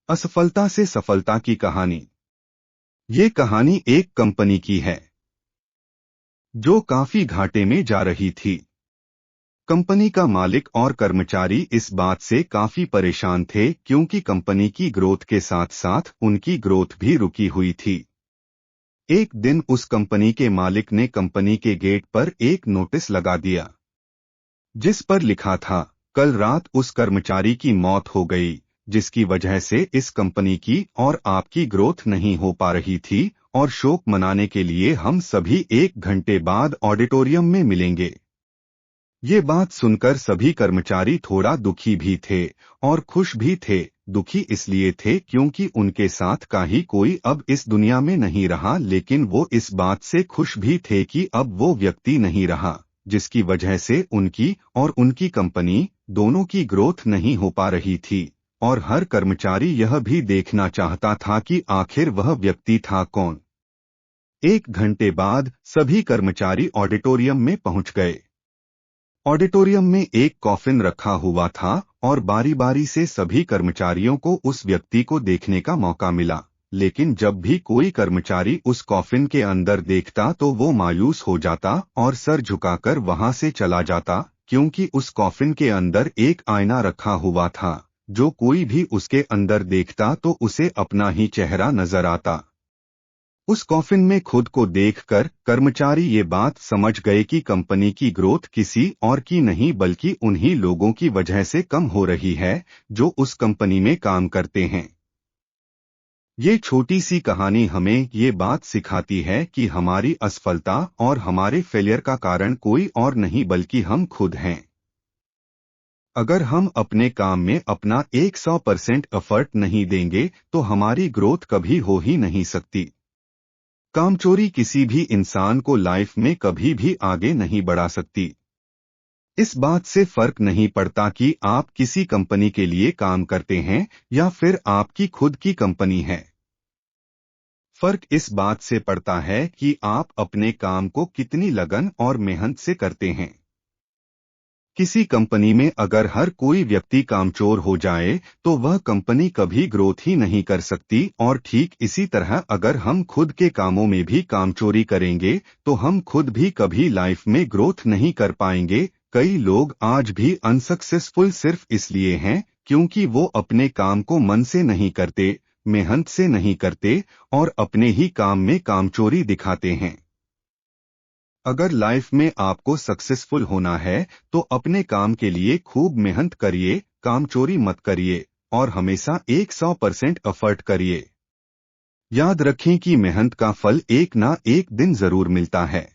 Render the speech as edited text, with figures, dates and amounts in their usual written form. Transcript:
असफलता से सफलता की कहानी। ये कहानी एक कंपनी की है जो काफी घाटे में जा रही थी। कंपनी का मालिक और कर्मचारी इस बात से काफी परेशान थे क्योंकि कंपनी की ग्रोथ के साथ साथ उनकी ग्रोथ भी रुकी हुई थी। एक दिन उस कंपनी के मालिक ने कंपनी के गेट पर एक नोटिस लगा दिया जिस पर लिखा था, कल रात उस कर्मचारी की मौत हो गई जिसकी वजह से इस कंपनी की और आपकी ग्रोथ नहीं हो पा रही थी और शोक मनाने के लिए हम सभी 1 घंटे बाद ऑडिटोरियम में मिलेंगे। ये बात सुनकर सभी कर्मचारी थोड़ा दुखी भी थे और खुश भी थे। दुखी इसलिए थे क्योंकि उनके साथ का ही कोई अब इस दुनिया में नहीं रहा, लेकिन वो इस बात से खुश भी थे कि अब वो व्यक्ति नहीं रहा जिसकी वजह से उनकी और उनकी कंपनी दोनों की ग्रोथ नहीं हो पा रही थी। और हर कर्मचारी यह भी देखना चाहता था कि आखिर वह व्यक्ति था कौन। 1 घंटे बाद सभी कर्मचारी ऑडिटोरियम में पहुंच गए। ऑडिटोरियम में एक कॉफिन रखा हुआ था और बारी बारी से सभी कर्मचारियों को उस व्यक्ति को देखने का मौका मिला, लेकिन जब भी कोई कर्मचारी उस कॉफिन के अंदर देखता तो वो मायूस हो जाता और सर झुकाकर वहां से चला जाता, क्योंकि उस कॉफिन के अंदर एक आईना रखा हुआ था। जो कोई भी उसके अंदर देखता तो उसे अपना ही चेहरा नजर आता। उस कॉफिन में खुद को देखकर कर्मचारी ये बात समझ गए कि कंपनी की ग्रोथ किसी और की नहीं बल्कि उन्हीं लोगों की वजह से कम हो रही है जो उस कंपनी में काम करते हैं। ये छोटी सी कहानी हमें ये बात सिखाती है कि हमारी असफलता और हमारे फेलियर का कारण कोई और नहीं बल्कि हम खुद हैं। अगर हम अपने काम में अपना 100% एफर्ट नहीं देंगे तो हमारी ग्रोथ कभी हो ही नहीं सकती। कामचोरी किसी भी इंसान को लाइफ में कभी भी आगे नहीं बढ़ा सकती। इस बात से फर्क नहीं पड़ता कि आप किसी कंपनी के लिए काम करते हैं या फिर आपकी खुद की कंपनी है। फर्क इस बात से पड़ता है कि आप अपने काम को कितनी लगन और मेहनत से करते हैं। किसी कंपनी में अगर हर कोई व्यक्ति कामचोर हो जाए तो वह कंपनी कभी ग्रोथ ही नहीं कर सकती, और ठीक इसी तरह अगर हम खुद के कामों में भी कामचोरी करेंगे तो हम खुद भी कभी लाइफ में ग्रोथ नहीं कर पाएंगे। कई लोग आज भी अनसक्सेसफुल सिर्फ इसलिए हैं क्योंकि वो अपने काम को मन से नहीं करते, मेहनत से नहीं करते और अपने ही काम में कामचोरी दिखाते हैं। अगर लाइफ में आपको सक्सेसफुल होना है तो अपने काम के लिए खूब मेहनत करिए, कामचोरी मत करिए और हमेशा 100% एफर्ट करिए। याद रखें कि मेहनत का फल एक ना एक दिन जरूर मिलता है।